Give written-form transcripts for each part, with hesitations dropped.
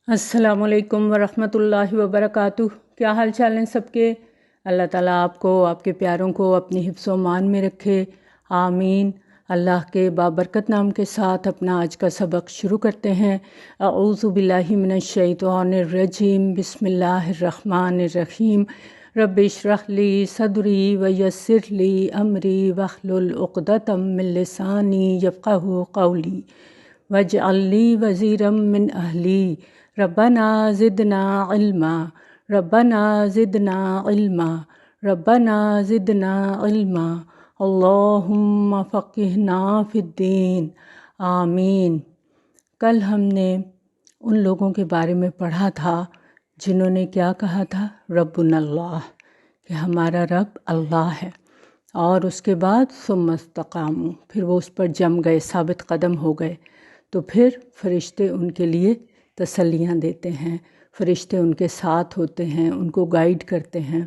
السلام علیکم ورحمۃ اللہ وبرکاتہ۔ کیا حال چال ہیں سب کے؟ اللہ تعالیٰ آپ کو، آپ کے پیاروں کو اپنی حفظ و امان میں رکھے، آمین۔ اللہ کے بابرکت نام کے ساتھ اپنا آج کا سبق شروع کرتے ہیں۔ اعوذ باللہ من الشیطان الرجیم، بسم اللہ الرحمن الرحیم۔ رب اشرح لی صدری ویسر لی امری واحلل عقدۃ من لسانی یفقہوا قولی واجعل لی وزیرا من اہلی ربنا زدنا علما ربنا زدنا علما ربنا زدنا علما اللہم فقہنا فی الدین، آمین۔ کل ہم نے ان لوگوں کے بارے میں پڑھا تھا جنہوں نے کیا کہا تھا؟ ربنا اللہ، کہ ہمارا رب اللہ ہے، اور اس کے بعد ثم استقاموا، پھر وہ اس پر جم گئے، ثابت قدم ہو گئے۔ تو پھر فرشتے ان کے لیے تسلیاں دیتے ہیں، فرشتے ان کے ساتھ ہوتے ہیں، ان کو گائیڈ کرتے ہیں،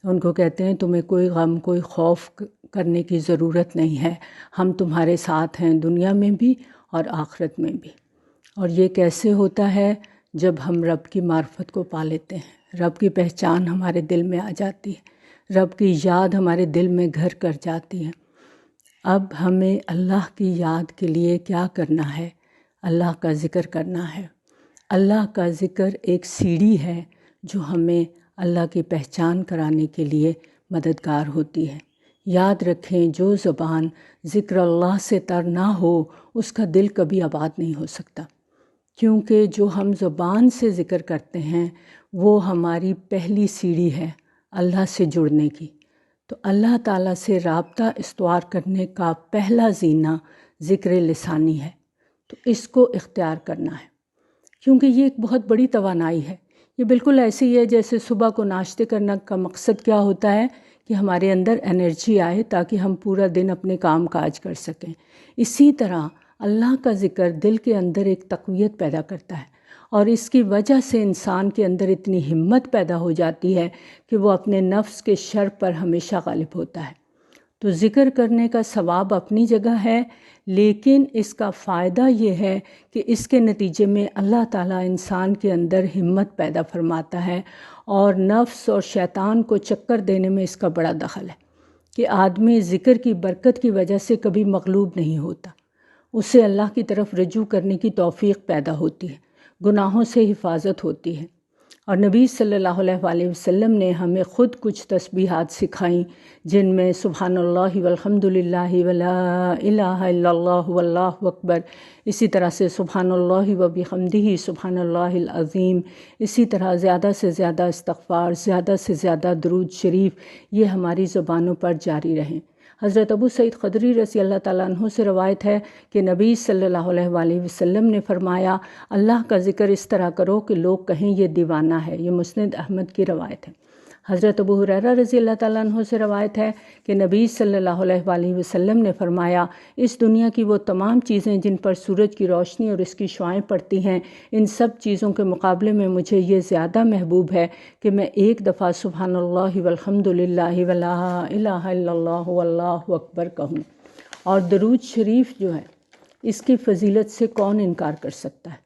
ان کو کہتے ہیں تمہیں کوئی غم، کوئی خوف کرنے کی ضرورت نہیں ہے، ہم تمہارے ساتھ ہیں، دنیا میں بھی اور آخرت میں بھی۔ اور یہ کیسے ہوتا ہے؟ جب ہم رب کی معرفت کو پا لیتے ہیں، رب کی پہچان ہمارے دل میں آ جاتی ہے، رب کی یاد ہمارے دل میں گھر کر جاتی ہے۔ اب ہمیں اللہ کی یاد کے لیے کیا کرنا ہے؟ اللہ کا ذکر کرنا ہے۔ اللہ کا ذکر ایک سیڑھی ہے جو ہمیں اللہ کی پہچان کرانے کے لیے مددگار ہوتی ہے۔ یاد رکھیں، جو زبان ذکر اللہ سے تر نہ ہو اس کا دل کبھی آباد نہیں ہو سکتا، کیونکہ جو ہم زبان سے ذکر کرتے ہیں وہ ہماری پہلی سیڑھی ہے اللہ سے جڑنے کی۔ تو اللہ تعالیٰ سے رابطہ استوار کرنے کا پہلا زینہ ذکر لسانی ہے، تو اس کو اختیار کرنا ہے، کیونکہ یہ ایک بہت بڑی توانائی ہے۔ یہ بالکل ایسی ہے جیسے صبح کو ناشتے کرنے کا مقصد کیا ہوتا ہے کہ ہمارے اندر انرجی آئے تاکہ ہم پورا دن اپنے کام کاج کر سکیں۔ اسی طرح اللہ کا ذکر دل کے اندر ایک تقویت پیدا کرتا ہے، اور اس کی وجہ سے انسان کے اندر اتنی ہمت پیدا ہو جاتی ہے کہ وہ اپنے نفس کے شر پر ہمیشہ غالب ہوتا ہے۔ تو ذکر کرنے کا ثواب اپنی جگہ ہے، لیکن اس کا فائدہ یہ ہے کہ اس کے نتیجے میں اللہ تعالیٰ انسان کے اندر ہمت پیدا فرماتا ہے، اور نفس اور شیطان کو چکر دینے میں اس کا بڑا دخل ہے کہ آدمی ذکر کی برکت کی وجہ سے کبھی مغلوب نہیں ہوتا، اسے اللہ کی طرف رجوع کرنے کی توفیق پیدا ہوتی ہے، گناہوں سے حفاظت ہوتی ہے۔ اور نبی صلی اللہ علیہ وسلم نے ہمیں خود کچھ تسبیحات سکھائیں، جن میں سبحان اللہ والحمد للہ ولا الہ الا اللہ واللہ اکبر، اسی طرح سے سبحان اللہ وبحمدہ سبحان اللہ العظیم، اسی طرح زیادہ سے زیادہ استغفار، زیادہ سے زیادہ درود شریف، یہ ہماری زبانوں پر جاری رہیں۔ حضرت ابو سعید خدری رضی اللہ تعالیٰ عنہ سے روایت ہے کہ نبی صلی اللہ علیہ وسلم نے فرمایا، اللہ کا ذکر اس طرح کرو کہ لوگ کہیں یہ دیوانہ ہے۔ یہ مسند احمد کی روایت ہے۔ حضرت ابو ہریرہ رضی اللہ تعالیٰ عنہ سے روایت ہے کہ نبی صلی اللہ علیہ وسلم نے فرمایا، اس دنیا کی وہ تمام چیزیں جن پر سورج کی روشنی اور اس کی شعاعیں پڑتی ہیں، ان سب چیزوں کے مقابلے میں مجھے یہ زیادہ محبوب ہے کہ میں ایک دفعہ سبحان اللہ والحمد للہ ولا الہ الا اللہ واللہ اکبر کہوں۔ اور درود شریف جو ہے، اس کی فضیلت سے کون انکار کر سکتا ہے؟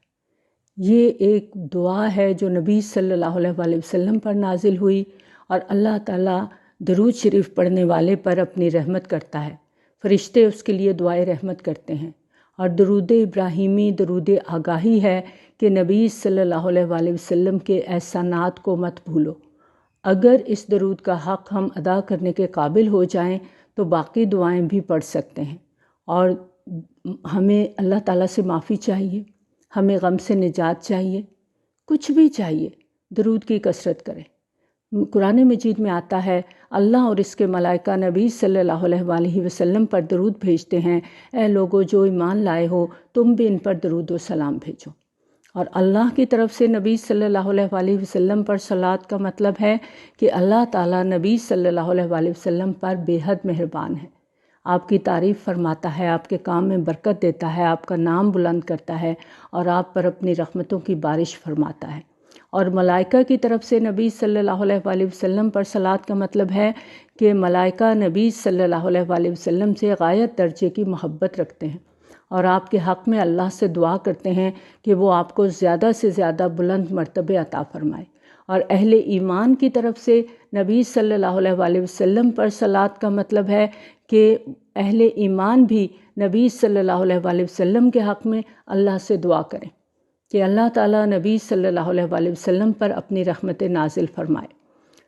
یہ ایک دعا ہے جو نبی صلی اللہ علیہ وسلم پر نازل ہوئی، اور اللہ تعالیٰ درود شریف پڑھنے والے پر اپنی رحمت کرتا ہے، فرشتے اس کے لیے دعائے رحمت کرتے ہیں۔ اور درود ابراہیمی درود آگاہی ہے کہ نبی صلی اللہ علیہ وسلم کے احسانات کو مت بھولو۔ اگر اس درود کا حق ہم ادا کرنے کے قابل ہو جائیں تو باقی دعائیں بھی پڑھ سکتے ہیں، اور ہمیں اللہ تعالیٰ سے معافی چاہیے، ہمیں غم سے نجات چاہیے، کچھ بھی چاہیے، درود کی کثرت کریں۔ قرآن مجید میں آتا ہے، اللہ اور اس کے ملائکہ نبی صلی اللہ علیہ وسلم پر درود بھیجتے ہیں، اے لوگو جو ایمان لائے ہو تم بھی ان پر درود و سلام بھیجو۔ اور اللہ کی طرف سے نبی صلی اللہ علیہ وسلم پر صلوات کا مطلب ہے کہ اللہ تعالیٰ نبی صلی اللہ علیہ وسلم پر بے حد مہربان ہے، آپ کی تعریف فرماتا ہے، آپ کے کام میں برکت دیتا ہے، آپ کا نام بلند کرتا ہے، اور آپ پر اپنی رحمتوں کی بارش فرماتا ہے۔ اور ملائکہ کی طرف سے نبی صلی اللہ علیہ وسلم پر صلوات کا مطلب ہے کہ ملائکہ نبی صلی اللہ علیہ وسلم سے غایت درجے کی محبت رکھتے ہیں، اور آپ کے حق میں اللہ سے دعا کرتے ہیں کہ وہ آپ کو زیادہ سے زیادہ بلند مرتبے عطا فرمائے۔ اور اہل ایمان کی طرف سے نبی صلی اللہ علیہ وآلہ وسلم پر صلوات کا مطلب ہے کہ اہل ایمان بھی نبی صلی اللہ علیہ وآلہ وسلم کے حق میں اللہ سے دعا کریں کہ اللہ تعالیٰ نبی صلی اللہ علیہ وآلہ وسلم پر اپنی رحمت نازل فرمائے۔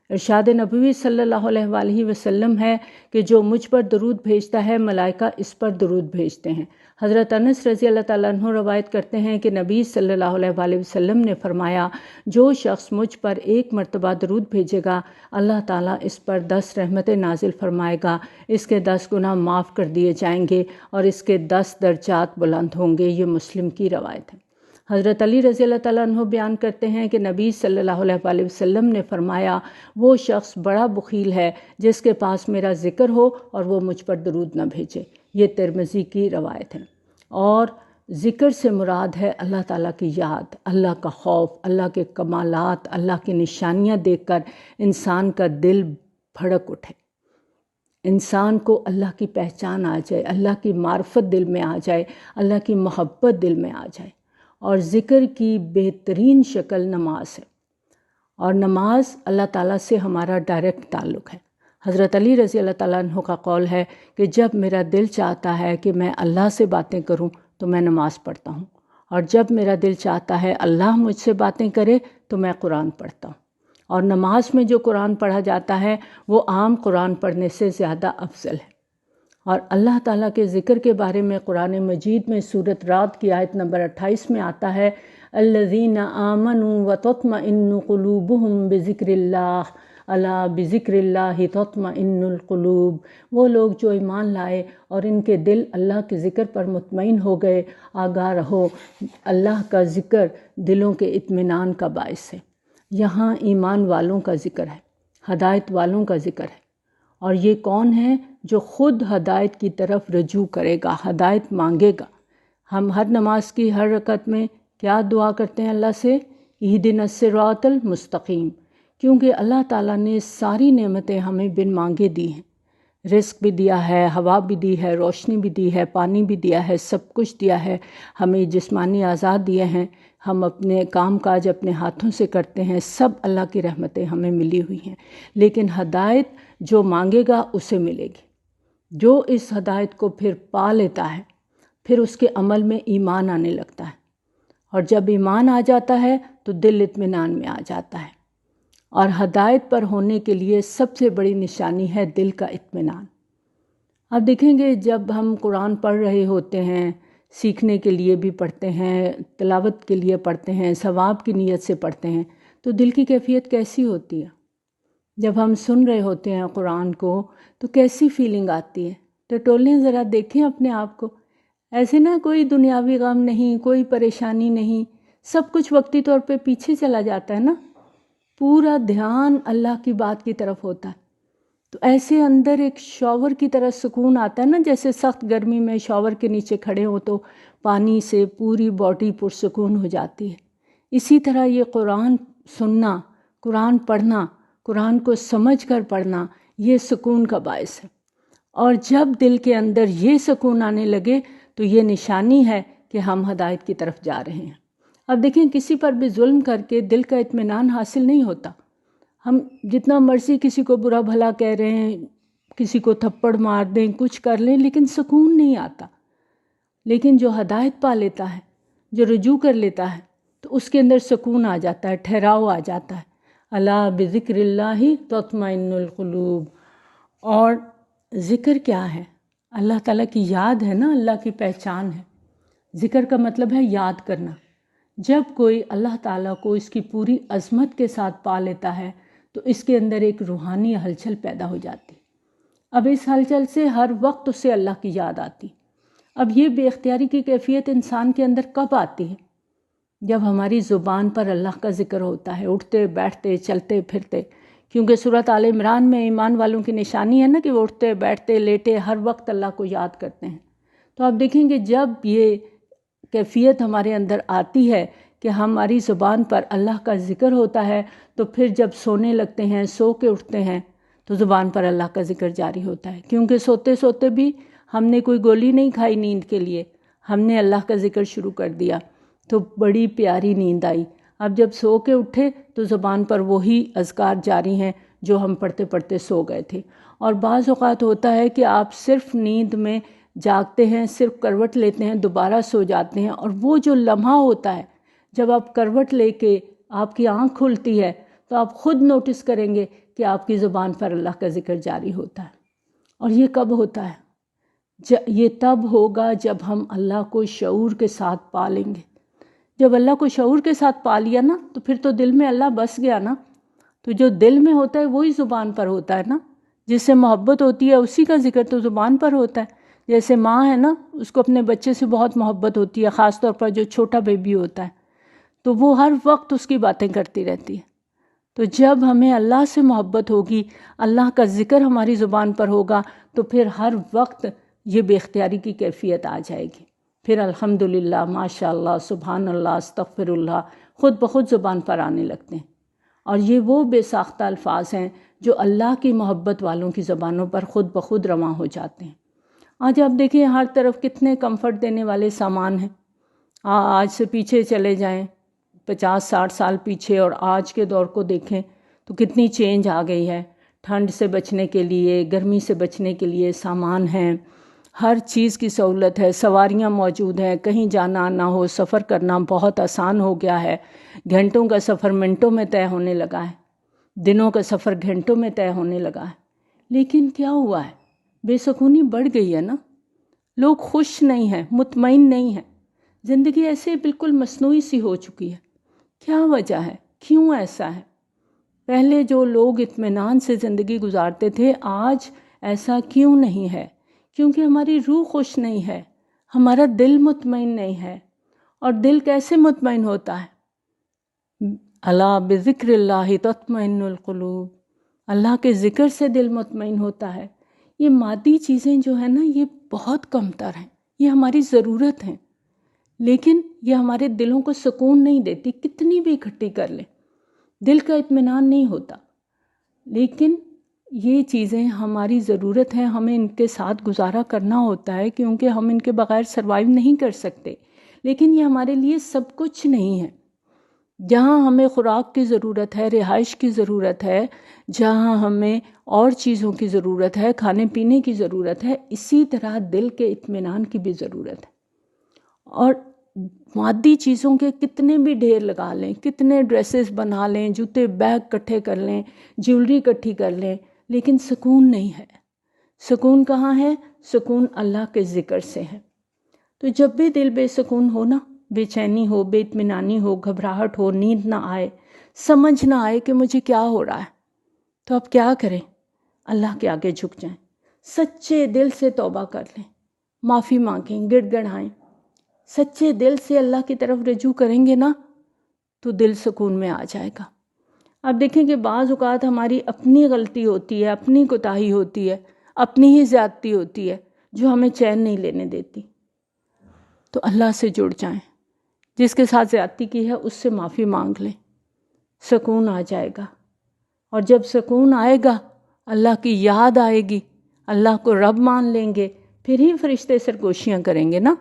ارشاد نبوی صلی اللہ علیہ وآلہ وسلم ہے کہ جو مجھ پر درود بھیجتا ہے ملائکہ اس پر درود بھیجتے ہیں۔ حضرت انس رضی اللہ تعالیٰ عنہ روایت کرتے ہیں کہ نبی صلی اللہ علیہ وآلہ وسلم نے فرمایا، جو شخص مجھ پر ایک مرتبہ درود بھیجے گا اللہ تعالیٰ اس پر 10 رحمتیں نازل فرمائے گا، اس کے 10 گناہ معاف کر دیے جائیں گے اور اس کے 10 درجات بلند ہوں گے۔ یہ مسلم کی روایت ہے۔ حضرت علی رضی اللہ تعالیٰ عنہ بیان کرتے ہیں کہ نبی صلی اللہ علیہ وآلہ وسلم نے فرمایا، وہ شخص بڑا بخیل ہے جس کے پاس میرا ذکر ہو اور وہ مجھ پر درود نہ بھیجے۔ یہ ترمذی کی روایت ہے۔ اور ذکر سے مراد ہے اللہ تعالیٰ کی یاد، اللہ کا خوف، اللہ کے کمالات، اللہ کی نشانیاں دیکھ کر انسان کا دل بھڑک اٹھے، انسان کو اللہ کی پہچان آ جائے، اللہ کی معرفت دل میں آ جائے، اللہ کی محبت دل میں آ جائے۔ اور ذکر کی بہترین شکل نماز ہے، اور نماز اللہ تعالیٰ سے ہمارا ڈائریکٹ تعلق ہے۔ حضرت علی رضی اللہ تعالیٰ عنہ کا قول ہے کہ جب میرا دل چاہتا ہے کہ میں اللہ سے باتیں کروں تو میں نماز پڑھتا ہوں، اور جب میرا دل چاہتا ہے اللہ مجھ سے باتیں کرے تو میں قرآن پڑھتا ہوں۔ اور نماز میں جو قرآن پڑھا جاتا ہے وہ عام قرآن پڑھنے سے زیادہ افضل ہے۔ اور اللہ تعالیٰ کے ذکر کے بارے میں قرآن مجید میں سورۃ رعد کی آیت نمبر 28 میں آتا ہے، الذین آمنوا وتطمئن قلوبہم بذکر اللہ الا بذکر اللہ تطمئن القلوب۔ وہ لوگ جو ایمان لائے اور ان کے دل اللہ کے ذکر پر مطمئن ہو گئے، آگاہ رہو، اللہ کا ذکر دلوں کے اطمینان کا باعث ہے۔ یہاں ایمان والوں کا ذکر ہے، ہدایت والوں کا ذکر ہے، اور یہ کون ہے؟ جو خود ہدایت کی طرف رجوع کرے گا، ہدایت مانگے گا۔ ہم ہر نماز کی ہر رکعت میں کیا دعا کرتے ہیں اللہ سے؟ اہدنا الصراط المستقیم، کیونکہ اللہ تعالیٰ نے ساری نعمتیں ہمیں بن مانگے دی ہیں۔ رزق بھی دیا ہے، ہوا بھی دی ہے، روشنی بھی دی ہے، پانی بھی دیا ہے، سب کچھ دیا ہے، ہمیں جسمانی اعضاء دیے ہیں، ہم اپنے کام کاج اپنے ہاتھوں سے کرتے ہیں، سب اللہ کی رحمتیں ہمیں ملی ہوئی ہیں۔ لیکن ہدایت جو مانگے گا اسے ملے گی، جو اس ہدایت کو پھر پا لیتا ہے، پھر اس کے عمل میں ایمان آنے لگتا ہے، اور جب ایمان آ جاتا ہے تو دل اطمینان میں آ جاتا ہے۔ اور ہدایت پر ہونے کے لیے سب سے بڑی نشانی ہے دل کا اطمینان۔ اب دیکھیں گے جب ہم قرآن پڑھ رہے ہوتے ہیں، سیکھنے کے لیے بھی پڑھتے ہیں، تلاوت کے لیے پڑھتے ہیں، ثواب کی نیت سے پڑھتے ہیں، تو دل کی کیفیت کیسی ہوتی ہے؟ جب ہم سن رہے ہوتے ہیں قرآن کو تو کیسی فیلنگ آتی ہے؟ ٹٹولیں ذرا دیکھیں اپنے آپ کو، ایسے نہ کوئی دنیاوی غم نہیں، کوئی پریشانی نہیں، سب کچھ وقتی طور پہ پیچھے چلا جاتا ہے نا، پورا دھیان اللہ کی بات کی طرف ہوتا ہے، تو ایسے اندر ایک شاور کی طرح سکون آتا ہے نا، جیسے سخت گرمی میں شاور کے نیچے کھڑے ہو تو پانی سے پوری باڈی پرسکون ہو جاتی ہے۔ اسی طرح یہ قرآن سننا، قرآن پڑھنا، قرآن کو سمجھ کر پڑھنا، یہ سکون کا باعث ہے۔ اور جب دل کے اندر یہ سکون آنے لگے تو یہ نشانی ہے کہ ہم ہدایت کی طرف جا رہے ہیں۔ اب دیکھیں کسی پر بھی ظلم کر کے دل کا اطمینان حاصل نہیں ہوتا۔ ہم جتنا مرضی کسی کو برا بھلا کہہ رہے ہیں، کسی کو تھپڑ مار دیں، کچھ کر لیں، لیکن سکون نہیں آتا۔ لیکن جو ہدایت پا لیتا ہے، جو رجوع کر لیتا ہے، تو اس کے اندر سکون آ جاتا ہے، ٹھہراؤ آ جاتا ہے۔ الا بذکر اللہ تطمئن القلوب۔ اور ذکر کیا ہے؟ اللہ تعالیٰ کی یاد ہے نا، اللہ کی پہچان ہے۔ ذکر کا مطلب ہے یاد کرنا۔ جب کوئی اللہ تعالیٰ کو اس کی پوری عظمت کے ساتھ پا لیتا ہے تو اس کے اندر ایک روحانی ہلچل پیدا ہو جاتی۔ اب اس ہلچل سے ہر وقت اسے اللہ کی یاد آتی۔ اب یہ بے اختیاری کی کیفیت انسان کے اندر کب آتی ہے؟ جب ہماری زبان پر اللہ کا ذکر ہوتا ہے، اٹھتے بیٹھتے چلتے پھرتے، کیونکہ سورۃ آل عمران میں ایمان والوں کی نشانی ہے نا کہ وہ اٹھتے بیٹھتے لیٹے ہر وقت اللہ کو یاد کرتے ہیں۔ تو آپ دیکھیں گے جب یہ کیفیت ہمارے اندر آتی ہے کہ ہماری زبان پر اللہ کا ذکر ہوتا ہے، تو پھر جب سونے لگتے ہیں، سو کے اٹھتے ہیں، تو زبان پر اللہ کا ذکر جاری ہوتا ہے، کیونکہ سوتے سوتے بھی ہم نے کوئی گولی نہیں کھائی نیند کے لیے، ہم نے اللہ کا ذکر شروع کر دیا تو بڑی پیاری نیند آئی. اب جب سو کے اٹھے تو زبان پر وہی اذکار جاری ہیں جو ہم پڑھتے پڑھتے سو گئے تھے. اور بعض اوقات ہوتا ہے کہ آپ صرف نیند میں جاگتے ہیں، صرف کروٹ لیتے ہیں، دوبارہ سو جاتے ہیں، اور وہ جو لمحہ ہوتا ہے جب آپ کروٹ لے کے آپ کی آنکھ کھلتی ہے تو آپ خود نوٹس کریں گے کہ آپ کی زبان پر اللہ کا ذکر جاری ہوتا ہے. اور یہ کب ہوتا ہے؟ یہ تب ہوگا جب ہم اللہ کو شعور کے ساتھ پا لیں گے. جب اللہ کو شعور کے ساتھ پا لیا نا تو پھر تو دل میں اللہ بس گیا نا. تو جو دل میں ہوتا ہے وہی زبان پر ہوتا ہے نا. جس سے محبت ہوتی ہے اسی کا ذکر تو زبان پر ہوتا ہے. جیسے ماں ہے نا، اس کو اپنے بچے سے بہت محبت ہوتی ہے، خاص طور پر جو چھوٹا بیبی ہوتا ہے تو وہ ہر وقت اس کی باتیں کرتی رہتی ہے. تو جب ہمیں اللہ سے محبت ہوگی، اللہ کا ذکر ہماری زبان پر ہوگا تو پھر ہر وقت یہ بے اختیاری کی کیفیت آ جائے گی. پھر الحمدللہ، ماشاء اللہ، سبحان اللہ، استغفر اللہ خود بخود زبان پر آنے لگتے ہیں. اور یہ وہ بے ساختہ الفاظ ہیں جو اللہ کی محبت والوں کی زبانوں پر خود بخود رواں ہو جاتے ہیں. آج آپ دیکھیں ہر طرف کتنے کمفرٹ دینے والے سامان ہیں. آج سے پیچھے چلے جائیں 50-60 سال پیچھے اور آج کے دور کو دیکھیں تو کتنی چینج آ گئی ہے. ٹھنڈ سے بچنے کے لیے، گرمی سے بچنے کے لیے سامان ہیں، ہر چیز کی سہولت ہے، سواریاں موجود ہیں، کہیں جانا آنا ہو، سفر کرنا بہت آسان ہو گیا ہے. گھنٹوں کا سفر منٹوں میں طے ہونے لگا ہے، دنوں کا سفر گھنٹوں میں طے ہونے لگا ہے. لیکن کیا ہوا ہے؟ بے سکونی بڑھ گئی ہے نا. لوگ خوش نہیں ہیں، مطمئن نہیں ہیں. زندگی ایسے بالکل مصنوعی سی ہو چکی ہے. کیا وجہ ہے؟ کیوں ایسا ہے؟ پہلے جو لوگ اطمینان سے زندگی گزارتے تھے آج ایسا کیوں نہیں ہے؟ کیونکہ ہماری روح خوش نہیں ہے، ہمارا دل مطمئن نہیں ہے. اور دل کیسے مطمئن ہوتا ہے؟ الا بذکر اللہ تطمئن القلوب. اللہ کے ذکر سے دل مطمئن ہوتا ہے. یہ مادی چیزیں جو ہیں نا یہ بہت کم تر ہیں، یہ ہماری ضرورت ہیں، لیکن یہ ہمارے دلوں کو سکون نہیں دیتی. کتنی بھی اکٹھی کر لیں دل کا اطمینان نہیں ہوتا. لیکن یہ چیزیں ہماری ضرورت ہے، ہمیں ان کے ساتھ گزارا کرنا ہوتا ہے کیونکہ ہم ان کے بغیر سروائیو نہیں کر سکتے. لیکن یہ ہمارے لیے سب کچھ نہیں ہے. جہاں ہمیں خوراک کی ضرورت ہے، رہائش کی ضرورت ہے، جہاں ہمیں اور چیزوں کی ضرورت ہے، کھانے پینے کی ضرورت ہے، اسی طرح دل کے اطمینان کی بھی ضرورت ہے. اور مادی چیزوں کے کتنے بھی ڈھیر لگا لیں، کتنے ڈریسز بنا لیں، جوتے بیگ اکٹھے کر لیں، جیولری اکٹھی کر لیں، لیکن سکون نہیں ہے. سکون کہاں ہے؟ سکون اللہ کے ذکر سے ہے. تو جب بھی دل بے سکون ہو نا، بے چینی ہو، بے اطمینانی ہو، گھبراہٹ ہو، نیند نہ آئے، سمجھ نہ آئے کہ مجھے کیا ہو رہا ہے، تو آپ کیا کریں؟ اللہ کے آگے جھک جائیں، سچے دل سے توبہ کر لیں، معافی مانگیں، گڑ گڑائیں. سچے دل سے اللہ کی طرف رجوع کریں گے نا تو دل سکون میں آ جائے گا. اب دیکھیں کہ بعض اوقات ہماری اپنی غلطی ہوتی ہے، اپنی کوتاہی ہوتی ہے، اپنی ہی زیادتی ہوتی ہے جو ہمیں چین نہیں لینے دیتی. تو اللہ سے جڑ جائیں، جس کے ساتھ زیادتی کی ہے اس سے معافی مانگ لیں، سکون آ جائے گا. اور جب سکون آئے گا، اللہ کی یاد آئے گی، اللہ کو رب مان لیں گے، پھر ہی فرشتے سرگوشیاں کریں گے نا،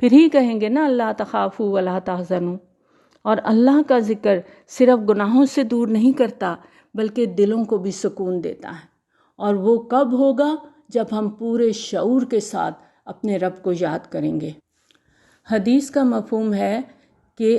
پھر ہی کہیں گے نا اللہ تخافوا ولا تحزنوا. اور اللہ کا ذکر صرف گناہوں سے دور نہیں کرتا بلکہ دلوں کو بھی سکون دیتا ہے. اور وہ کب ہوگا؟ جب ہم پورے شعور کے ساتھ اپنے رب کو یاد کریں گے. حدیث کا مفہوم ہے کہ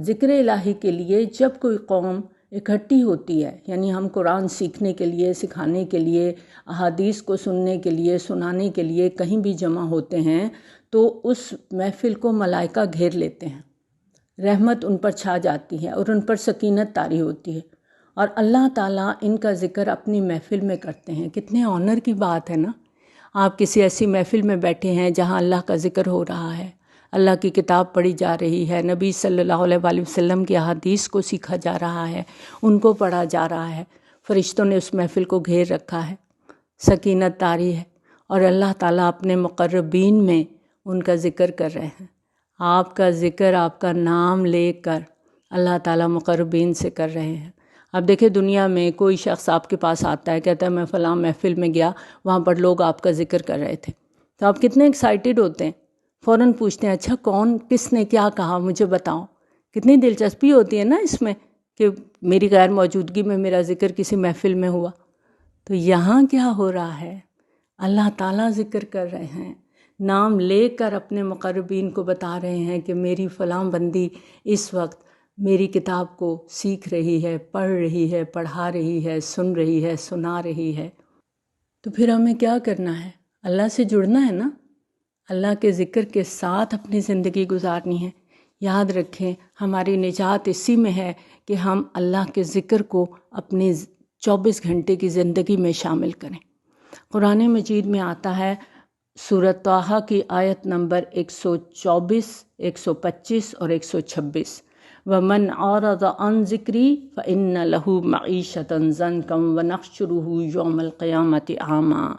ذکر الہی کے لیے جب کوئی قوم اکٹھی ہوتی ہے، یعنی ہم قرآن سیکھنے کے لیے، سکھانے کے لیے، احادیث کو سننے کے لیے، سنانے کے لیے کہیں بھی جمع ہوتے ہیں تو اس محفل کو ملائکہ گھیر لیتے ہیں، رحمت ان پر چھا جاتی ہے اور ان پر سکینت طاری ہوتی ہے. اور اللہ تعالیٰ ان کا ذکر اپنی محفل میں کرتے ہیں. کتنے آنر کی بات ہے نا. آپ کسی ایسی محفل میں بیٹھے ہیں جہاں اللہ کا ذکر ہو رہا ہے، اللہ کی کتاب پڑھی جا رہی ہے، نبی صلی اللہ علیہ وآلہ وسلم کی احادیث کو سیکھا جا رہا ہے، ان کو پڑھا جا رہا ہے، فرشتوں نے اس محفل کو گھیر رکھا ہے، سکینت طاری ہے، اور اللہ تعالیٰ اپنے مقربین میں ان کا ذکر کر رہے ہیں. آپ کا ذکر، آپ کا نام لے کر اللہ تعالیٰ مقربین سے کر رہے ہیں. اب دیکھیں دنیا میں کوئی شخص آپ کے پاس آتا ہے، کہتا ہے میں فلاں محفل میں گیا، وہاں پر لوگ آپ کا ذکر کر رہے تھے، تو آپ کتنے ایکسائٹیڈ ہوتے ہیں، فوراً پوچھتے ہیں اچھا کون کس نے کیا کہا مجھے بتاؤ. کتنی دلچسپی ہوتی ہے نا اس میں کہ میری غیر موجودگی میں میرا ذکر کسی محفل میں ہوا. تو یہاں کیا ہو رہا ہے؟ اللہ تعالیٰ ذکر کر رہے ہیں، نام لے کر اپنے مقربین کو بتا رہے ہیں کہ میری فلاں بندی اس وقت میری کتاب کو سیکھ رہی ہے، پڑھ رہی ہے، پڑھا رہی ہے، سن رہی ہے، سنا رہی ہے. تو پھر ہمیں کیا کرنا ہے؟ اللہ سے جڑنا ہے نا، اللہ کے ذکر کے ساتھ اپنی زندگی گزارنی ہے. یاد رکھیں ہماری نجات اسی میں ہے کہ ہم اللہ کے ذکر کو اپنی 24 گھنٹے کی زندگی میں شامل کریں. قرآن مجید میں آتا ہے سورۃ طٰہٰ کی آیت نمبر 124، 125 اور 126، وَمَنْ أَعْرَضَ عَنْ ذِكْرِي فَإِنَّ لَهُ مَعِيشَةً ضَنْكًا وَنَحْشُرُهُ يَوْمَ الْقِيَامَةِ أَعْمَىٰ.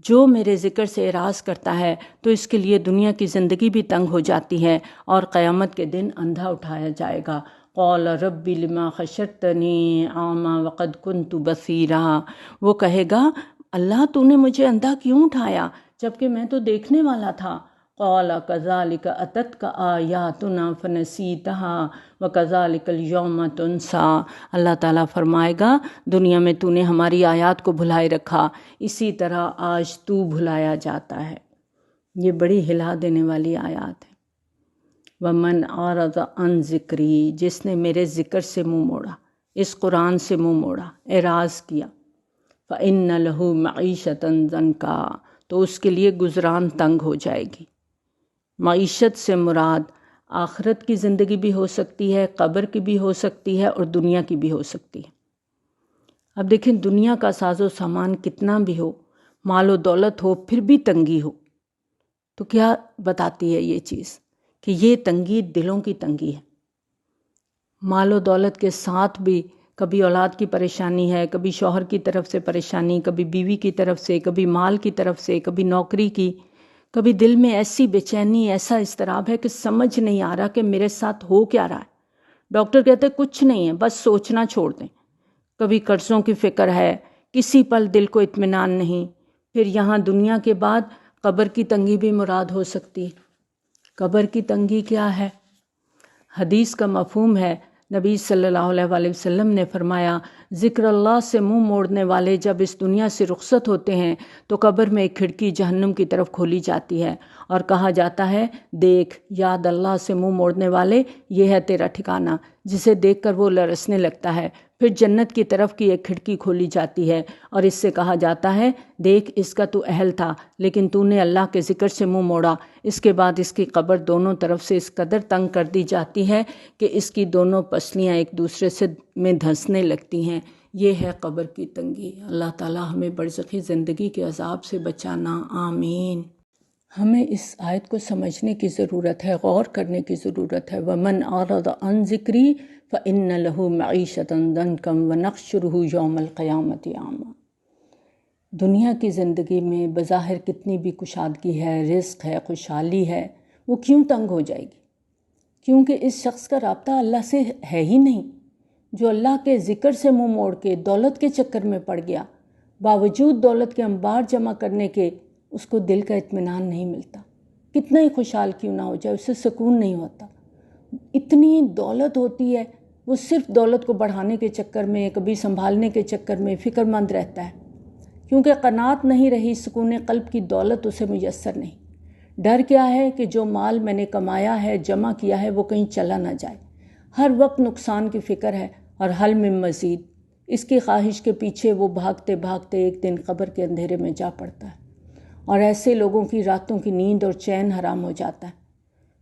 جو میرے ذکر سے اعراض کرتا ہے تو اس کے لیے دنیا کی زندگی بھی تنگ ہو جاتی ہے اور قیامت کے دن اندھا اٹھایا جائے گا. قال رب لما حشرتنی اعمی وقد كنت بصیرا. وہ کہے گا اللہ تو نے مجھے اندھا کیوں اٹھایا جبکہ میں تو دیکھنے والا تھا. قال كذلك اتتك آیاتنا فنسیتها وكذلك اليوم تنسى. اللہ تعالیٰ فرمائے گا دنیا میں تو نے ہماری آیات کو بھلائے رکھا، اسی طرح آج تو بھلایا جاتا ہے. یہ بڑی ہلا دینے والی آیات ہے. وَمَنْ أَعْرَضَ عَنْ ذِكْرِي، جس نے میرے ذکر سے منہ موڑا، اس قرآن سے منہ موڑا، اعراض کیا، فَإِنَّ لَهُ مَعِيشَةً ضَنْكًا، تو اس کے لیے گزران تنگ ہو جائے گی. معیشت سے مراد آخرت کی زندگی بھی ہو سکتی ہے، قبر کی بھی ہو سکتی ہے اور دنیا کی بھی ہو سکتی ہے. اب دیکھیں دنیا کا ساز و سامان کتنا بھی ہو، مال و دولت ہو، پھر بھی تنگی ہو. تو کیا بتاتی ہے یہ چیز؟ کہ یہ تنگی دلوں کی تنگی ہے. مال و دولت کے ساتھ بھی کبھی اولاد کی پریشانی ہے، کبھی شوہر کی طرف سے پریشانی، کبھی بیوی کی طرف سے، کبھی مال کی طرف سے، کبھی نوکری کی، کبھی دل میں ایسی بے چینی، ایسا اضطراب ہے کہ سمجھ نہیں آ رہا کہ میرے ساتھ ہو کیا رہا ہے. ڈاکٹر کہتے کچھ نہیں ہے، بس سوچنا چھوڑ دیں. کبھی قرضوں کی فکر ہے، کسی پل دل کو اطمینان نہیں. پھر یہاں دنیا کے بعد قبر کی تنگی بھی مراد ہو سکتی ہے. قبر کی تنگی کیا ہے؟ حدیث کا مفہوم ہے، نبی صلی اللہ علیہ وآلہ وسلم نے فرمایا ذکر اللہ سے منہ موڑنے والے جب اس دنیا سے رخصت ہوتے ہیں تو قبر میں ایک کھڑکی جہنم کی طرف کھولی جاتی ہے اور کہا جاتا ہے دیکھ یاد اللہ سے منہ موڑنے والے، یہ ہے تیرا ٹھکانہ. جسے دیکھ کر وہ لرزنے لگتا ہے. پھر جنت کی طرف کی ایک کھڑکی کھولی جاتی ہے اور اس سے کہا جاتا ہے دیکھ اس کا تو اہل تھا لیکن تو نے اللہ کے ذکر سے منہ موڑا. اس کے بعد اس کی قبر دونوں طرف سے اس قدر تنگ کر دی جاتی ہے کہ اس کی دونوں پسلیاں ایک دوسرے سے میں دھنسنے لگتی ہیں. یہ ہے قبر کی تنگی. اللہ تعالیٰ ہمیں برزخی زندگی کے عذاب سے بچانا، آمین. ہمیں اس آیت کو سمجھنے کی ضرورت ہے، غور کرنے کی ضرورت ہے. وَمَنْ أَعْرَضَ عَنْ ذِكْرِي فَإِنَّ لَهُ مَعِيشَةً ضَنْكًا وَنَحْشُرُهُ يَوْمَ الْقِيَامَةِ أَعْمَىٰ. دنیا کی زندگی میں بظاہر کتنی بھی کشادگی ہے، رزق ہے، خوشحالی ہے، وہ کیوں تنگ ہو جائے گی؟ کیونکہ اس شخص کا رابطہ اللہ سے ہے ہی نہیں. جو اللہ کے ذکر سے منہ موڑ کے دولت کے چکر میں پڑ گیا، باوجود دولت کے انبار جمع کرنے کے اس کو دل کا اطمینان نہیں ملتا. کتنا ہی خوشحال کیوں نہ ہو جائے، اسے سکون نہیں ہوتا. اتنی دولت ہوتی ہے، وہ صرف دولت کو بڑھانے کے چکر میں، کبھی سنبھالنے کے چکر میں فکر مند رہتا ہے. کیونکہ قناعت نہیں رہی، سکون قلب کی دولت اسے میسر نہیں. ڈر کیا ہے کہ جو مال میں نے کمایا ہے، جمع کیا ہے، وہ کہیں چلا نہ جائے. ہر وقت نقصان کی فکر ہے اور حل میں مزید. اس کی خواہش کے پیچھے وہ بھاگتے بھاگتے ایک دن قبر کے اندھیرے میں جا پڑتا ہے اور ایسے لوگوں کی راتوں کی نیند اور چین حرام ہو جاتا ہے.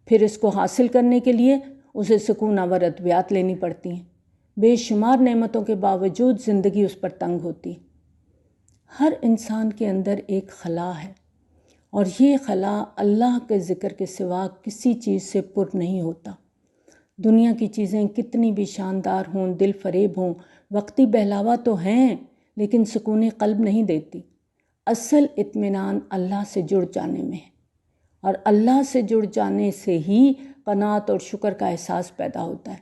پھر اس کو حاصل کرنے کے لیے اسے سکون آور ادویات لینی پڑتی ہیں. بے شمار نعمتوں کے باوجود زندگی اس پر تنگ ہوتی. ہر انسان کے اندر ایک خلا ہے اور یہ خلا اللہ کے ذکر کے سوا کسی چیز سے پر نہیں ہوتا. دنیا کی چیزیں کتنی بھی شاندار ہوں، دل فریب ہوں، وقتی بہلاوا تو ہیں لیکن سکون قلب نہیں دیتی. اصل اطمینان اللہ سے جڑ جانے میں ہے اور اللہ سے جڑ جانے سے ہی قناعت اور شکر کا احساس پیدا ہوتا ہے.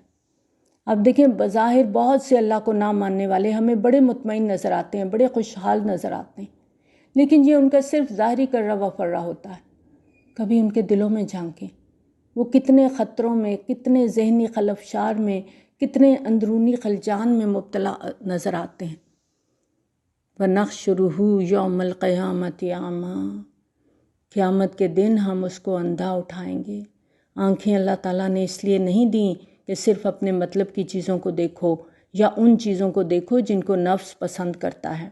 اب دیکھیں بظاہر بہت سے اللہ کو نہ ماننے والے ہمیں بڑے مطمئن نظر آتے ہیں، بڑے خوشحال نظر آتے ہیں، لیکن یہ ان کا صرف ظاہری کرا و فرا ہوتا ہے. کبھی ان کے دلوں میں جھانکیں، وہ کتنے خطروں میں، کتنے ذہنی خلفشار میں، کتنے اندرونی خلجان میں مبتلا نظر آتے ہیں۔ وَنَحْشُرُهُ يَوْمَ الْقِيَامَةِ أَعْمَىٰ، قیامت کے دن ہم اس کو اندھا اٹھائیں گے۔ آنکھیں اللہ تعالیٰ نے اس لیے نہیں دیں کہ صرف اپنے مطلب کی چیزوں کو دیکھو یا ان چیزوں کو دیکھو جن کو نفس پسند کرتا ہے،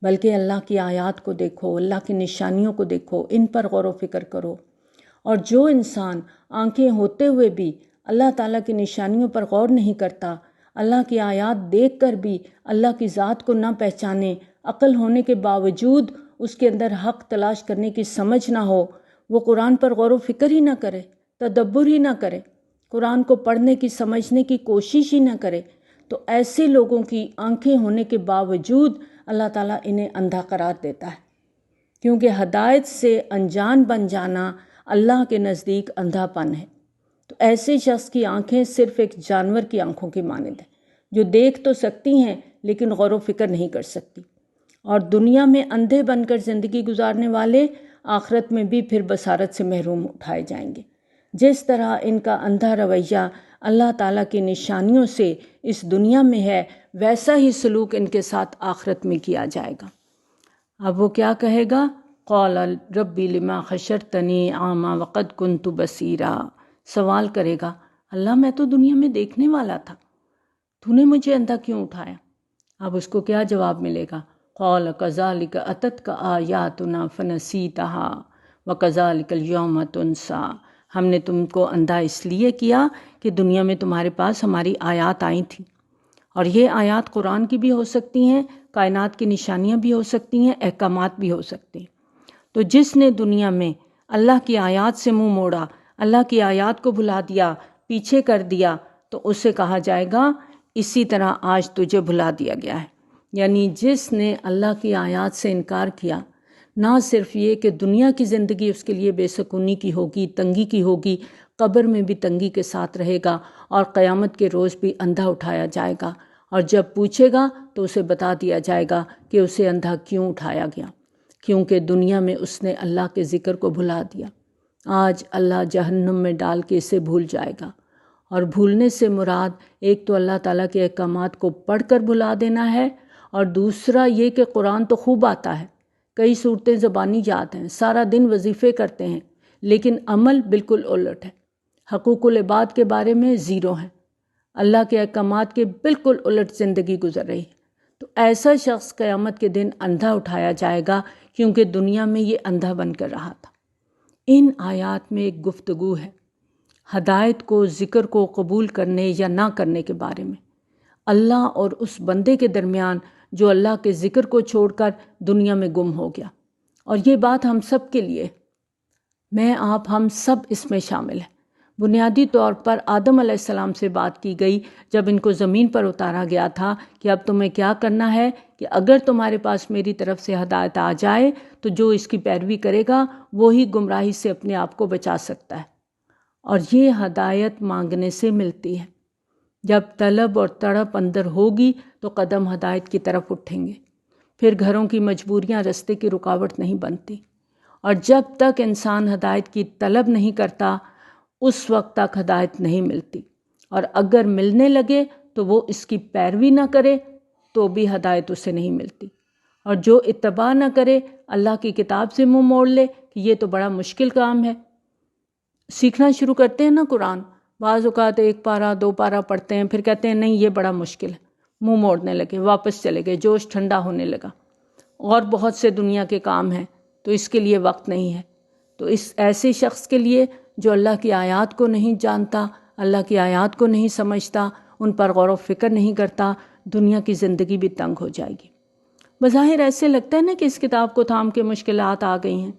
بلکہ اللہ کی آیات کو دیکھو، اللہ کی نشانیوں کو دیکھو، ان پر غور و فکر کرو۔ اور جو انسان آنکھیں ہوتے ہوئے بھی اللہ تعالیٰ کی نشانیوں پر غور نہیں کرتا، اللہ کی آیات دیکھ کر بھی اللہ کی ذات کو نہ پہچانے، عقل ہونے کے باوجود اس کے اندر حق تلاش کرنے کی سمجھ نہ ہو، وہ قرآن پر غور و فکر ہی نہ کرے، تدبر ہی نہ کرے، قرآن کو پڑھنے کی سمجھنے کی کوشش ہی نہ کرے، تو ایسے لوگوں کی آنکھیں ہونے کے باوجود اللہ تعالیٰ انہیں اندھا قرار دیتا ہے، کیونکہ ہدایت سے انجان بن جانا اللہ کے نزدیک اندھا پن ہے۔ تو ایسے شخص کی آنکھیں صرف ایک جانور کی آنکھوں کی مانند ہیں، جو دیکھ تو سکتی ہیں لیکن غور و فکر نہیں کر سکتی، اور دنیا میں اندھے بن کر زندگی گزارنے والے آخرت میں بھی پھر بصارت سے محروم اٹھائے جائیں گے۔ جس طرح ان کا اندھا رویہ اللہ تعالیٰ کی نشانیوں سے اس دنیا میں ہے، ویسا ہی سلوک ان کے ساتھ آخرت میں کیا جائے گا۔ اب وہ کیا کہے گا؟ قال ربی لما حشرتنی اعمی وقد کنت بصیرا، سوال کرے گا، اللہ میں تو دنیا میں دیکھنے والا تھا، تو نے مجھے اندھا کیوں اٹھایا؟ اب اس کو کیا جواب ملے گا؟ قال کذالک اتتک آیاتنا فنسیتها وکذالک الیوم تنسی، ہم نے تم کو اندھا اس لیے کیا کہ دنیا میں تمہارے پاس ہماری آیات آئی تھیں، اور یہ آیات قرآن کی بھی ہو سکتی ہیں، کائنات کی نشانیاں بھی ہو سکتی ہیں، احکامات بھی ہو سکتے ہیں۔ تو جس نے دنیا میں اللہ کی آیات سے منہ موڑا، اللہ کی آیات کو بھلا دیا، پیچھے کر دیا، تو اسے کہا جائے گا اسی طرح آج تجھے بھلا دیا گیا ہے۔ یعنی جس نے اللہ کی آیات سے انکار کیا، نہ صرف یہ کہ دنیا کی زندگی اس کے لیے بے سکونی کی ہوگی، تنگی کی ہوگی، قبر میں بھی تنگی کے ساتھ رہے گا، اور قیامت کے روز بھی اندھا اٹھایا جائے گا، اور جب پوچھے گا تو اسے بتا دیا جائے گا کہ اسے اندھا کیوں اٹھایا گیا، کیونکہ دنیا میں اس نے اللہ کے ذکر کو بھلا دیا۔ آج اللہ جہنم میں ڈال کے اسے بھول جائے گا، اور بھولنے سے مراد ایک تو اللہ تعالیٰ کے احکامات کو پڑھ کر بھلا دینا ہے، اور دوسرا یہ کہ قرآن تو خوب آتا ہے، کئی صورتیں زبانی یاد ہیں، سارا دن وظیفے کرتے ہیں، لیکن عمل بالکل الٹ ہے، حقوق العباد کے بارے میں زیرو ہیں، اللہ کے احکامات کے بالکل الٹ زندگی گزر رہی ہے۔ تو ایسا شخص قیامت کے دن اندھا اٹھایا جائے گا، کیونکہ دنیا میں یہ اندھا بن کر رہا تھا۔ ان آیات میں ایک گفتگو ہے ہدایت کو، ذکر کو قبول کرنے یا نہ کرنے کے بارے میں، اللہ اور اس بندے کے درمیان جو اللہ کے ذکر کو چھوڑ کر دنیا میں گم ہو گیا۔ اور یہ بات ہم سب کے لیے، میں آپ ہم سب اس میں شامل ہیں۔ بنیادی طور پر آدم علیہ السلام سے بات کی گئی جب ان کو زمین پر اتارا گیا تھا کہ اب تمہیں کیا کرنا ہے کہ اگر تمہارے پاس میری طرف سے ہدایت آ جائے تو جو اس کی پیروی کرے گا وہی گمراہی سے اپنے آپ کو بچا سکتا ہے، اور یہ ہدایت مانگنے سے ملتی ہے۔ جب طلب اور تڑپ اندر ہوگی تو قدم ہدایت کی طرف اٹھیں گے، پھر گھروں کی مجبوریاں رستے کی رکاوٹ نہیں بنتی، اور جب تک انسان ہدایت کی طلب نہیں کرتا اس وقت تک ہدایت نہیں ملتی، اور اگر ملنے لگے تو وہ اس کی پیروی نہ کرے تو بھی ہدایت اسے نہیں ملتی، اور جو اتباع نہ کرے، اللہ کی کتاب سے منہ موڑ لے کہ یہ تو بڑا مشکل کام ہے۔ سیکھنا شروع کرتے ہیں نا قرآن، بعض اوقات 1 پارہ 2 پارہ پڑھتے ہیں، پھر کہتے ہیں نہیں یہ بڑا مشکل ہے، منہ موڑنے لگے، واپس چلے گئے، جوش ٹھنڈا ہونے لگا، اور بہت سے دنیا کے کام ہیں تو اس کے لیے وقت نہیں ہے۔ تو اس ایسے شخص کے لیے جو اللہ کی آیات کو نہیں جانتا، اللہ کی آیات کو نہیں سمجھتا، ان پر غور و فکر نہیں کرتا، دنیا کی زندگی بھی تنگ ہو جائے گی۔ بظاہر ایسے لگتا ہے نا کہ اس کتاب کو تھام کے مشکلات آ گئی ہیں،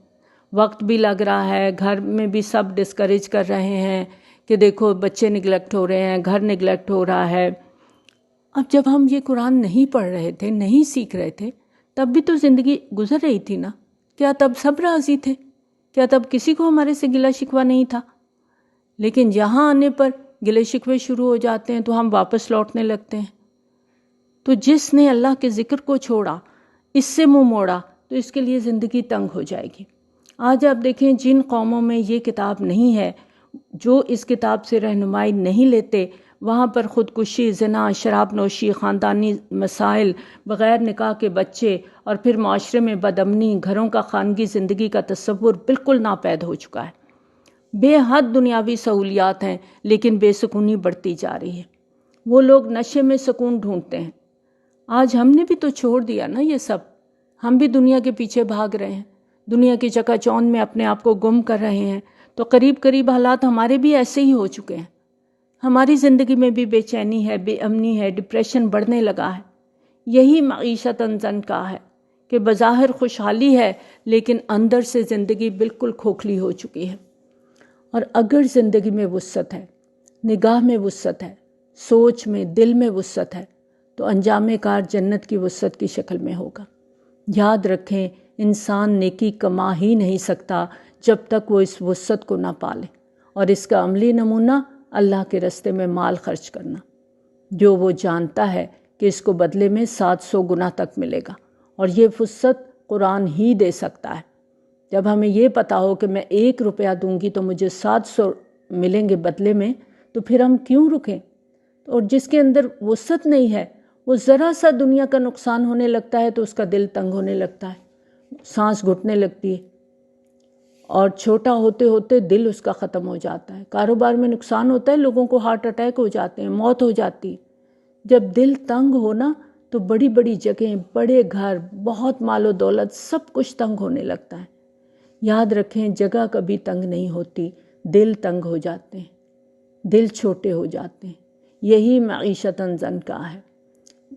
وقت بھی لگ رہا ہے، گھر میں بھی سب ڈسکریج کر رہے ہیں کہ دیکھو بچے نگلیکٹ ہو رہے ہیں، گھر نگلیکٹ ہو رہا ہے۔ اب جب ہم یہ قرآن نہیں پڑھ رہے تھے، نہیں سیکھ رہے تھے، تب بھی تو زندگی گزر رہی تھی نا، کیا تب سب راضی تھے؟ کیا تب کسی کو ہمارے سے گلہ شکوہ نہیں تھا؟ لیکن یہاں آنے پر گلے شکوے شروع ہو جاتے ہیں تو ہم واپس لوٹنے لگتے ہیں۔ تو جس نے اللہ کے ذکر کو چھوڑا، اس سے منہ موڑا، تو اس کے لیے زندگی تنگ ہو جائے گی۔ آج آپ دیکھیں جن قوموں میں یہ کتاب نہیں ہے، جو اس کتاب سے رہنمائی نہیں لیتے، وہاں پر خودکشی، زنا، شراب نوشی، خاندانی مسائل، بغیر نکاح کے بچے، اور پھر معاشرے میں بدامنی، گھروں کا خانگی زندگی کا تصور بالکل ناپید ہو چکا ہے۔ بے حد دنیاوی سہولیات ہیں لیکن بے سکونی بڑھتی جا رہی ہے۔ وہ لوگ نشے میں سکون ڈھونڈتے ہیں۔ آج ہم نے بھی تو چھوڑ دیا نا یہ سب، ہم بھی دنیا کے پیچھے بھاگ رہے ہیں، دنیا کی چکا چوند میں اپنے آپ کو گم کر رہے ہیں۔ تو قریب قریب حالات ہمارے بھی ایسے ہی ہو چکے ہیں۔ ہماری زندگی میں بھی بے چینی ہے، بے امنی ہے، ڈپریشن بڑھنے لگا ہے۔ یہی معیشت زنکا ہے کہ بظاہر خوشحالی ہے لیکن اندر سے زندگی بالکل کھوکھلی ہو چکی ہے۔ اور اگر زندگی میں وسعت ہے، نگاہ میں وسعت ہے، سوچ میں، دل میں وسعت ہے، تو انجام کار جنت کی وسعت کی شکل میں ہوگا۔ یاد رکھیں، انسان نیکی کما ہی نہیں سکتا جب تک وہ اس وسعت کو نہ پالے، اور اس کا عملی نمونہ اللہ کے راستے میں مال خرچ کرنا، جو وہ جانتا ہے کہ اس کو بدلے میں 700 گنا تک ملے گا، اور یہ وسعت قرآن ہی دے سکتا ہے۔ جب ہمیں یہ پتا ہو کہ میں 1 روپیہ دوں گی تو مجھے 700 ملیں گے بدلے میں، تو پھر ہم کیوں رکیں؟ اور جس کے اندر وسعت نہیں ہے، وہ ذرا سا دنیا کا نقصان ہونے لگتا ہے تو اس کا دل تنگ ہونے لگتا ہے، سانس گھٹنے لگتی ہے، اور چھوٹا ہوتے ہوتے دل اس کا ختم ہو جاتا ہے۔ کاروبار میں نقصان ہوتا ہے، لوگوں کو ہارٹ اٹیک ہو جاتے ہیں، موت ہو جاتی ہے۔ جب دل تنگ ہونا تو بڑی بڑی جگہیں، بڑے گھر، بہت مال و دولت، سب کچھ تنگ ہونے لگتا ہے۔ یاد رکھیں، جگہ کبھی تنگ نہیں ہوتی، دل تنگ ہو جاتے ہیں، دل چھوٹے ہو جاتے ہیں۔ یہی معیشت زنکا ہے۔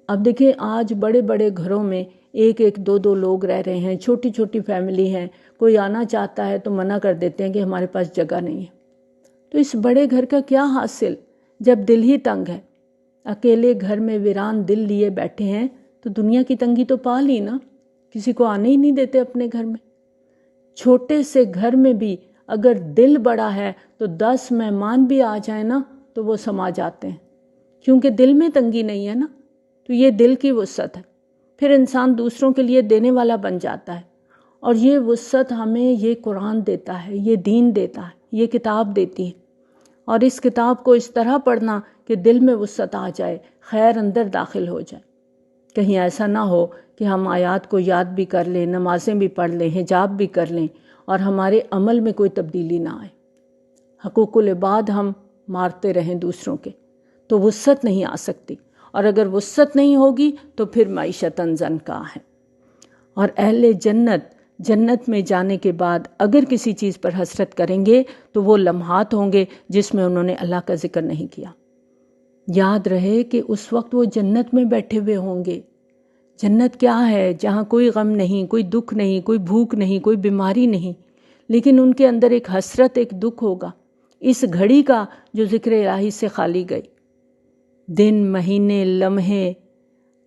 اب دیکھیں، آج بڑے بڑے گھروں میں 1 2 لوگ رہ رہے ہیں، چھوٹی چھوٹی فیملی ہیں، کوئی آنا چاہتا ہے تو منع کر دیتے ہیں کہ ہمارے پاس جگہ نہیں ہے۔ تو اس بڑے گھر کا کیا حاصل جب دل ہی تنگ ہے؟ اکیلے گھر میں ویران دل لیے بیٹھے ہیں تو دنیا کی تنگی تو پا لی نا، کسی کو آنے ہی نہیں دیتے اپنے گھر میں۔ چھوٹے سے گھر میں بھی اگر دل بڑا ہے تو 10 مہمان بھی آ جائیں نا تو وہ سما جاتے ہیں، کیونکہ دل میں تنگی نہیں ہے نا۔ تو یہ دل کی وسعت ہے، پھر انسان دوسروں کے لیے دینے والا بن جاتا ہے۔ اور یہ وسعت ہمیں یہ قرآن دیتا ہے، یہ دین دیتا ہے، یہ کتاب دیتی ہے۔ اور اس کتاب کو اس طرح پڑھنا کہ دل میں وسعت آ جائے، خیر اندر داخل ہو جائے۔ کہیں ایسا نہ ہو کہ ہم آیات کو یاد بھی کر لیں، نمازیں بھی پڑھ لیں، حجاب بھی کر لیں، اور ہمارے عمل میں کوئی تبدیلی نہ آئے۔ حقوق العباد ہم مارتے رہیں دوسروں کے، تو وسعت نہیں آ سکتی، اور اگر وسعت نہیں ہوگی تو پھر معیشت زنکا ہے۔ اور اہل جنت میں جانے کے بعد اگر کسی چیز پر حسرت کریں گے تو وہ لمحات ہوں گے جس میں انہوں نے اللہ کا ذکر نہیں کیا۔ یاد رہے کہ اس وقت وہ جنت میں بیٹھے ہوئے ہوں گے۔ جنت کیا ہے؟ جہاں کوئی غم نہیں، کوئی دکھ نہیں، کوئی بھوک نہیں، کوئی بیماری نہیں، لیکن ان کے اندر ایک حسرت، ایک دکھ ہوگا اس گھڑی کا جو ذکر الہی سے خالی گئی۔ دن، مہینے، لمحے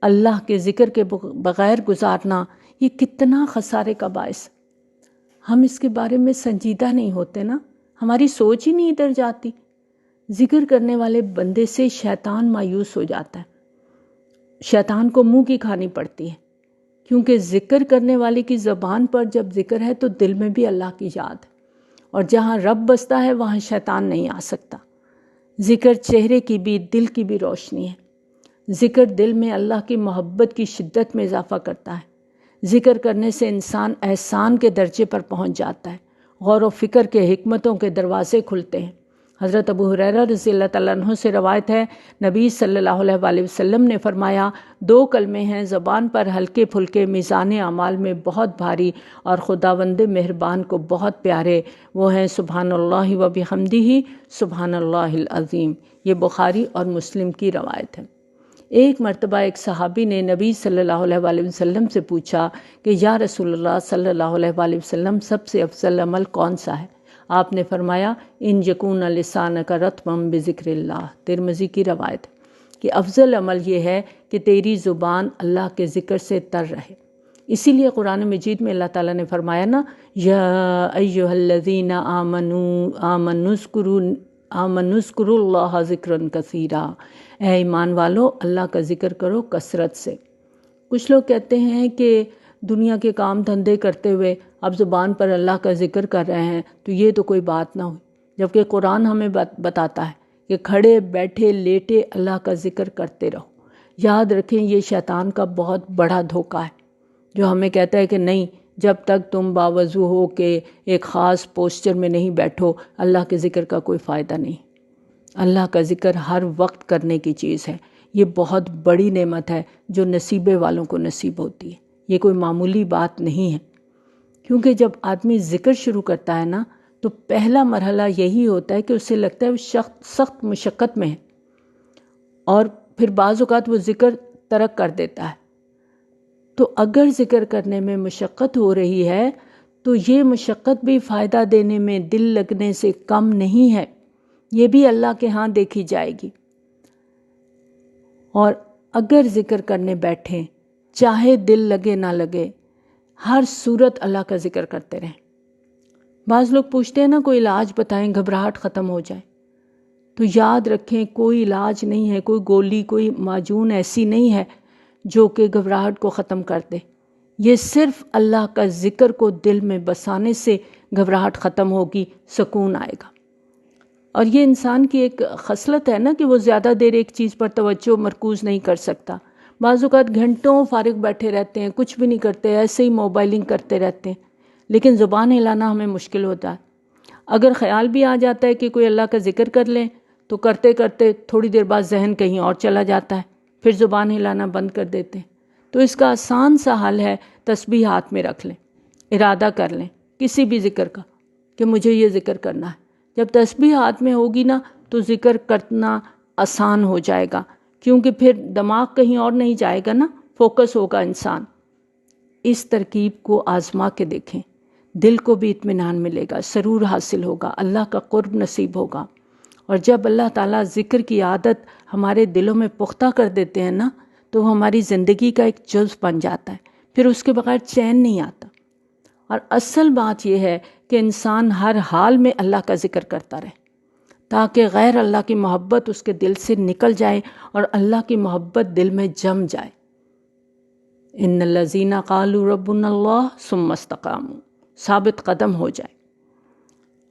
اللہ کے ذکر کے بغیر گزارنا، یہ کتنا خسارے کا باعث۔ ہم اس کے بارے میں سنجیدہ نہیں ہوتے نا، ہماری سوچ ہی نہیں ادھر جاتی۔ ذکر کرنے والے بندے سے شیطان مایوس ہو جاتا ہے، شیطان کو منہ کی کھانی پڑتی ہے، کیونکہ ذکر کرنے والے کی زبان پر جب ذکر ہے تو دل میں بھی اللہ کی یاد ہے، اور جہاں رب بستا ہے وہاں شیطان نہیں آ سکتا۔ ذکر چہرے کی بھی، دل کی بھی روشنی ہے۔ ذکر دل میں اللہ کی محبت کی شدت میں اضافہ کرتا ہے۔ ذکر کرنے سے انسان احسان کے درجے پر پہنچ جاتا ہے، غور و فکر کے، حکمتوں کے دروازے کھلتے ہیں۔ حضرت ابو ہریرہ رضی اللہ تعالیٰ عنہ سے روایت ہے، نبی صلی اللہ علیہ وآلہ وسلم نے فرمایا، 2 کلمے ہیں زبان پر ہلکے پھلکے، میزان اعمال میں بہت بھاری، اور خداوند مہربان کو بہت پیارے، وہ ہیں سبحان اللہ و بحمدہ، سبحان اللہ العظیم۔ یہ بخاری اور مسلم کی روایت ہے۔ ایک مرتبہ ایک صحابی نے نبی صلی اللہ علیہ وآلہ وسلم سے پوچھا کہ یا رسول اللہ صلی اللہ علیہ وآلہ وسلم، سب سے افضل عمل کون سا ہے؟ آپ نے فرمایا، ان یکون لسانک رطبا بذکر اللہ۔ ترمذی کی روایت ہے کہ افضل عمل یہ ہے کہ تیری زبان اللہ کے ذکر سے تر رہے۔ اسی لیے قرآن مجید میں اللہ تعالیٰ نے فرمایا نا، یا ایھا الذین آمنوا اذکروا اللہ ذکرا کثیرا۔ اے ایمان والو، اللہ کا ذکر کرو کثرت سے۔ کچھ لوگ کہتے ہیں کہ دنیا کے کام دھندے کرتے ہوئے اب زبان پر اللہ کا ذکر کر رہے ہیں تو یہ تو کوئی بات نہ ہوئی، جبکہ قرآن ہمیں بتاتا ہے کہ کھڑے بیٹھے لیٹے اللہ کا ذکر کرتے رہو۔ یاد رکھیں یہ شیطان کا بہت بڑا دھوکہ ہے جو ہمیں کہتا ہے کہ نہیں، جب تک تم باوضو ہو کے ایک خاص پوسچر میں نہیں بیٹھو اللہ کے ذکر کا کوئی فائدہ نہیں۔ اللہ کا ذکر ہر وقت کرنے کی چیز ہے، یہ بہت بڑی نعمت ہے جو نصیبے والوں کو نصیب ہوتی ہے، یہ کوئی معمولی بات نہیں ہے۔ کیونکہ جب آدمی ذکر شروع کرتا ہے نا تو پہلا مرحلہ یہی ہوتا ہے کہ اسے لگتا ہے وہ سخت مشقت میں ہے، اور پھر بعض اوقات وہ ذکر ترک کر دیتا ہے۔ تو اگر ذکر کرنے میں مشقت ہو رہی ہے تو یہ مشقت بھی فائدہ دینے میں، دل لگنے سے کم نہیں ہے، یہ بھی اللہ کے ہاں دیکھی جائے گی۔ اور اگر ذکر کرنے بیٹھیں، چاہے دل لگے نہ لگے، ہر صورت اللہ کا ذکر کرتے رہیں۔ بعض لوگ پوچھتے ہیں نا کوئی علاج بتائیں گھبراہٹ ختم ہو جائے، تو یاد رکھیں کوئی علاج نہیں ہے، کوئی گولی، کوئی معجون ایسی نہیں ہے جو کہ گھبراہٹ کو ختم کر دے۔ یہ صرف اللہ کا ذکر کو دل میں بسانے سے گھبراہٹ ختم ہوگی، سکون آئے گا۔ اور یہ انسان کی ایک خصلت ہے نا کہ وہ زیادہ دیر ایک چیز پر توجہ مرکوز نہیں کر سکتا۔ بعض اوقات گھنٹوں فارغ بیٹھے رہتے ہیں، کچھ بھی نہیں کرتے، ایسے ہی موبائلنگ کرتے رہتے ہیں، لیکن زبان ہلانا ہمیں مشکل ہوتا ہے۔ اگر خیال بھی آ جاتا ہے کہ کوئی اللہ کا ذکر کر لیں تو کرتے کرتے تھوڑی دیر بعد ذہن کہیں اور چلا جاتا ہے، پھر زبان ہلانا بند کر دیتے ہیں۔ تو اس کا آسان سا حل ہے، تسبیح ہاتھ میں رکھ لیں، ارادہ کر لیں کسی بھی ذکر کا کہ مجھے یہ ذکر کرنا ہے۔ جب تسبیح ہاتھ میں ہوگی نا تو ذکر کرنا آسان ہو جائے گا، کیونکہ پھر دماغ کہیں اور نہیں جائے گا نا، فوکس ہوگا انسان۔ اس ترکیب کو آزما کے دیکھیں، دل کو بھی اطمینان ملے گا، سرور حاصل ہوگا، اللہ کا قرب نصیب ہوگا۔ اور جب اللہ تعالیٰ ذکر کی عادت ہمارے دلوں میں پختہ کر دیتے ہیں نا تو وہ ہماری زندگی کا ایک جزو بن جاتا ہے، پھر اس کے بغیر چین نہیں آتا۔ اور اصل بات یہ ہے کہ انسان ہر حال میں اللہ کا ذکر کرتا رہے تاکہ غیر اللہ کی محبت اس کے دل سے نکل جائے اور اللہ کی محبت دل میں جم جائے۔ ان الذین قالوا ربنا اللہ ثم استقاموا، ثابت قدم ہو جائے۔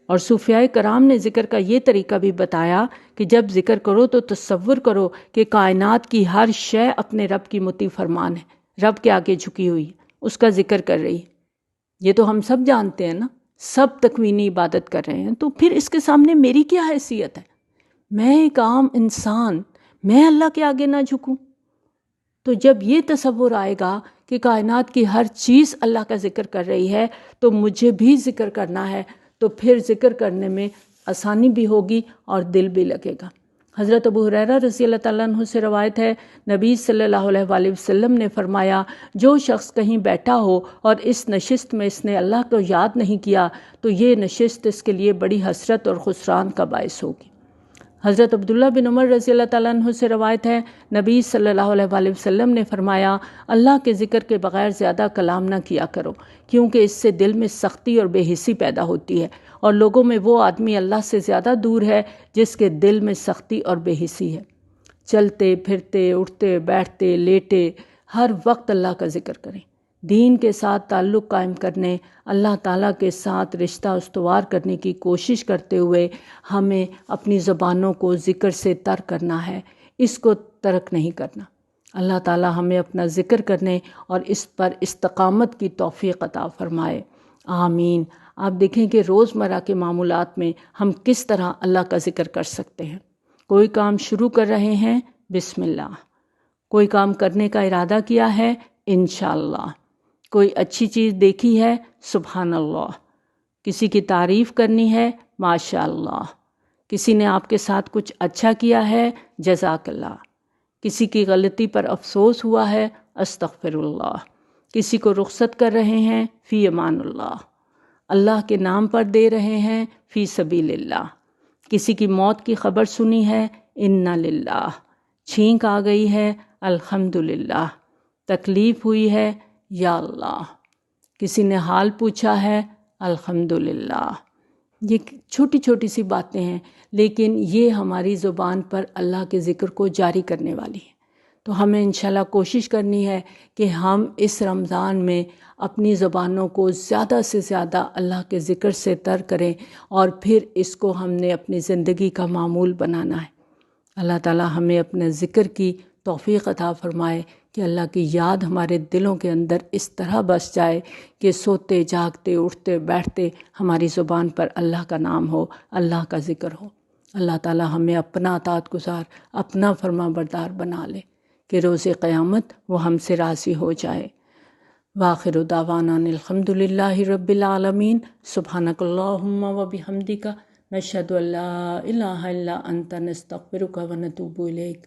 اور صوفیاء کرام نے ذکر کا یہ طریقہ بھی بتایا کہ جب ذکر کرو تو تصور کرو کہ کائنات کی ہر شے اپنے رب کی مطیع فرمان ہے، رب کے آگے جھکی ہوئی ہے، اس کا ذکر کر رہی ہے۔ یہ تو ہم سب جانتے ہیں نا، سب تکوینی عبادت کر رہے ہیں، تو پھر اس کے سامنے میری کیا حیثیت ہے؟ میں ایک عام انسان، میں اللہ کے آگے نہ جھکوں؟ تو جب یہ تصور آئے گا کہ کائنات کی ہر چیز اللہ کا ذکر کر رہی ہے تو مجھے بھی ذکر کرنا ہے، تو پھر ذکر کرنے میں آسانی بھی ہوگی اور دل بھی لگے گا۔ حضرت ابو ہریرہ رضی اللہ تعالیٰ عنہ سے روایت ہے، نبی صلی اللہ علیہ وآلہ وسلم نے فرمایا، جو شخص کہیں بیٹھا ہو اور اس نشست میں اس نے اللہ کو یاد نہیں کیا تو یہ نشست اس کے لیے بڑی حسرت اور خسران کا باعث ہوگی۔ حضرت عبداللہ بن عمر رضی اللہ تعالیٰ عنہ سے روایت ہے، نبی صلی اللہ علیہ وآلہ وسلم نے فرمایا، اللہ کے ذکر کے بغیر زیادہ کلام نہ کیا کرو، کیونکہ اس سے دل میں سختی اور بے حسی پیدا ہوتی ہے، اور لوگوں میں وہ آدمی اللہ سے زیادہ دور ہے جس کے دل میں سختی اور بے حسی ہے۔ چلتے پھرتے، اٹھتے بیٹھتے لیٹے، ہر وقت اللہ کا ذکر کریں۔ دین کے ساتھ تعلق قائم کرنے، اللہ تعالیٰ کے ساتھ رشتہ استوار کرنے کی کوشش کرتے ہوئے ہمیں اپنی زبانوں کو ذکر سے تر کرنا ہے، اس کو ترک نہیں کرنا۔ اللہ تعالیٰ ہمیں اپنا ذکر کرنے اور اس پر استقامت کی توفیق عطا فرمائے، آمین۔ آپ دیکھیں کہ روزمرہ کے معمولات میں ہم کس طرح اللہ کا ذکر کر سکتے ہیں۔ کوئی کام شروع کر رہے ہیں، بسم اللہ۔ کوئی کام کرنے کا ارادہ کیا ہے، انشاءاللہ۔ کوئی اچھی چیز دیکھی ہے، سبحان اللہ۔ کسی کی تعریف کرنی ہے، ماشاء اللہ۔ کسی نے آپ کے ساتھ کچھ اچھا کیا ہے، جزاک اللہ۔ کسی کی غلطی پر افسوس ہوا ہے، استغفر اللہ۔ کسی کو رخصت کر رہے ہیں، فی امان اللہ۔ اللہ کے نام پر دے رہے ہیں، فی سبیل اللہ۔ کسی کی موت کی خبر سنی ہے، انا للہ۔ چھینک آ گئی ہے، الحمدللہ۔ تکلیف ہوئی ہے، یا اللہ۔ کسی نے حال پوچھا ہے، الحمدللہ۔ یہ چھوٹی چھوٹی سی باتیں ہیں، لیکن یہ ہماری زبان پر اللہ کے ذکر کو جاری کرنے والی ہیں۔ تو ہمیں انشاءاللہ کوشش کرنی ہے کہ ہم اس رمضان میں اپنی زبانوں کو زیادہ سے زیادہ اللہ کے ذکر سے تر کریں، اور پھر اس کو ہم نے اپنی زندگی کا معمول بنانا ہے۔ اللہ تعالی ہمیں اپنے ذکر کی توفیق عطا فرمائے کہ اللہ کی یاد ہمارے دلوں کے اندر اس طرح بس جائے کہ سوتے جاگتے اٹھتے بیٹھتے ہماری زبان پر اللہ کا نام ہو، اللہ کا ذکر ہو۔ اللہ تعالی ہمیں اپنا اطاعت گزار، اپنا فرما بردار بنا لے کہ روز قیامت وہ ہم سے راضی ہو جائے۔ وآخر دعوانا الحمد للہ رب العالمین۔ سبحانک اللہم و بحمدک، نشہد ان لا الہ الا انت، نستغفرک و نتوب الیک۔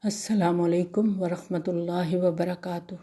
السلام علیکم ورحمۃ اللہ وبرکاتہ۔